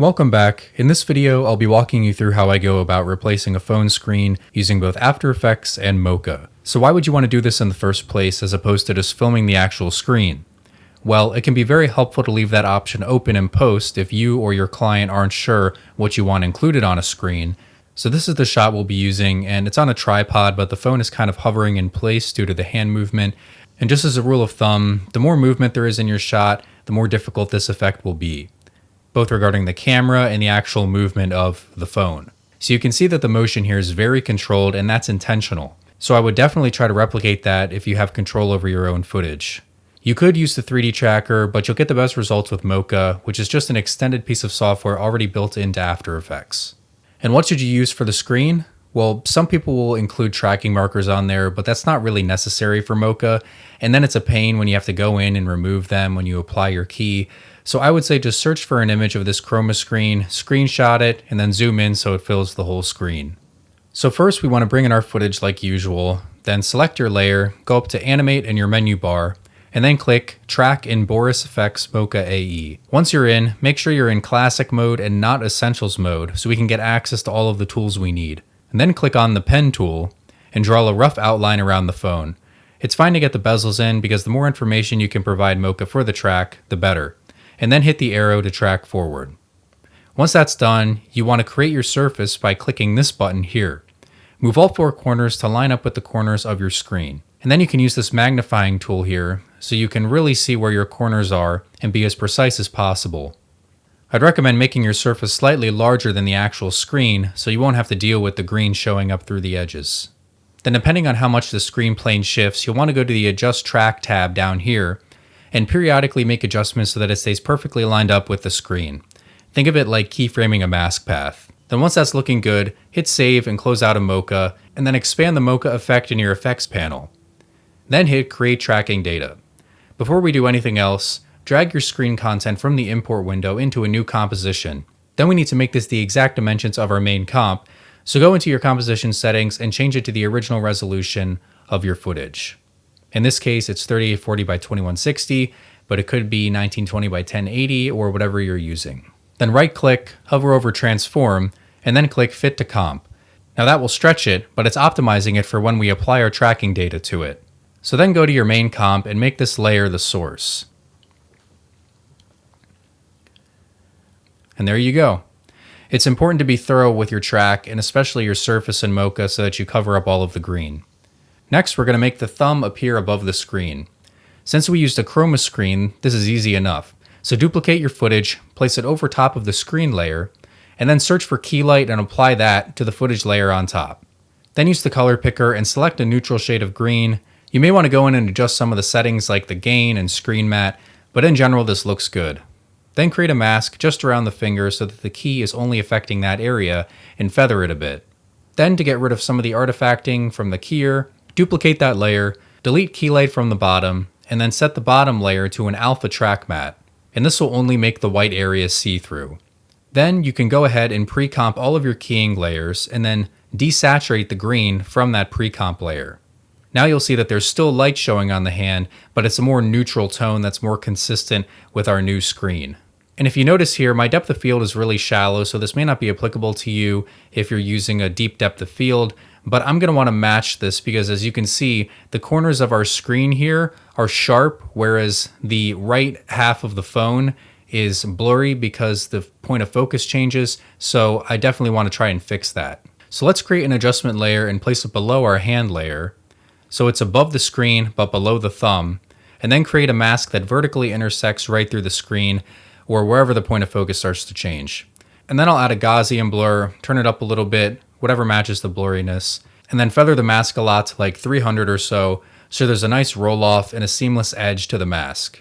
Welcome back. In this video, I'll be walking you through how I go about replacing a phone screen using both After Effects and Mocha. So why would you want to do this in the first place as opposed to just filming the actual screen? Well, it can be very helpful to leave that option open in post if you or your client aren't sure what you want included on a screen. So this is the shot we'll be using, and it's on a tripod, but the phone is kind of hovering in place due to the hand movement. And just as a rule of thumb, the more movement there is in your shot, the more difficult this effect will be, both regarding the camera and the actual movement of the phone. So you can see that the motion here is very controlled, and that's intentional. So I would definitely try to replicate that if you have control over your own footage. You could use the 3D tracker, but you'll get the best results with Mocha, which is just an extended piece of software already built into After Effects. And what should you use for the screen? Well, some people will include tracking markers on there, but that's not really necessary for Mocha. And then it's a pain when you have to go in and remove them when you apply your key. So I would say just search for an image of this chroma screen, screenshot it, and then zoom in so it fills the whole screen. So first we want to bring in our footage like usual, then select your layer, go up to Animate in your menu bar, and then click Track in Boris Effects Mocha AE. Once you're in, make sure you're in Classic mode and not Essentials mode so we can get access to all of the tools we need. And then click on the Pen tool and draw a rough outline around the phone. It's fine to get the bezels in because the more information you can provide Mocha for the track, the better. And then hit the arrow to track forward. Once that's done, you want to create your surface by clicking this button here. Move all four corners to line up with the corners of your screen. And then you can use this magnifying tool here so you can really see where your corners are and be as precise as possible. I'd recommend making your surface slightly larger than the actual screen so you won't have to deal with the green showing up through the edges. Then depending on how much the screen plane shifts, you'll want to go to the Adjust Track tab down here and periodically make adjustments so that it stays perfectly lined up with the screen. Think of it like keyframing a mask path. Then once that's looking good, hit Save and close out of Mocha, and then expand the Mocha effect in your effects panel. Then hit Create Tracking Data. Before we do anything else, drag your screen content from the import window into a new composition. Then we need to make this the exact dimensions of our main comp, so go into your composition settings and change it to the original resolution of your footage. In this case, it's 3840 by 2160, but it could be 1920 by 1080 or whatever you're using. Then right-click, hover over Transform, and then click Fit to Comp. Now that will stretch it, but it's optimizing it for when we apply our tracking data to it. So then go to your main comp and make this layer the source. And there you go. It's important to be thorough with your track and especially your surface in Mocha so that you cover up all of the green. Next, we're going to make the thumb appear above the screen. Since we used a chroma screen, this is easy enough. So duplicate your footage, place it over top of the screen layer, and then search for key light and apply that to the footage layer on top. Then use the color picker and select a neutral shade of green. You may want to go in and adjust some of the settings like the gain and screen matte, but in general this looks good. Then create a mask just around the finger so that the key is only affecting that area and feather it a bit. Then to get rid of some of the artifacting from the keyer, duplicate that layer, delete key light from the bottom, and then set the bottom layer to an alpha track matte. And this will only make the white areas see-through. Then you can go ahead and pre-comp all of your keying layers and then desaturate the green from that pre-comp layer. Now you'll see that there's still light showing on the hand, but it's a more neutral tone that's more consistent with our new screen. And if you notice here, my depth of field is really shallow, so this may not be applicable to you if you're using a deep depth of field, but I'm going to want to match this because as you can see, the corners of our screen here are sharp, whereas the right half of the phone is blurry because the point of focus changes, so I definitely want to try and fix that. So let's create an adjustment layer and place it below our hand layer, so it's above the screen but below the thumb, and then create a mask that vertically intersects right through the screen or wherever the point of focus starts to change. And then I'll add a Gaussian blur, turn it up a little bit, whatever matches the blurriness, and then feather the mask a lot to like 300 or so there's a nice roll off and a seamless edge to the mask.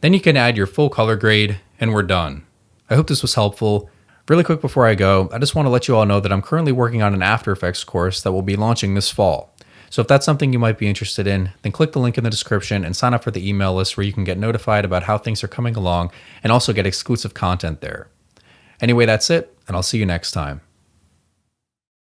Then you can add your full color grade and we're done. I hope this was helpful. Really quick before I go, I just want to let you all know that I'm currently working on an After Effects course that will be launching this fall. So if that's something you might be interested in, then click the link in the description and sign up for the email list where you can get notified about how things are coming along and also get exclusive content there. Anyway, that's it, and I'll see you next time.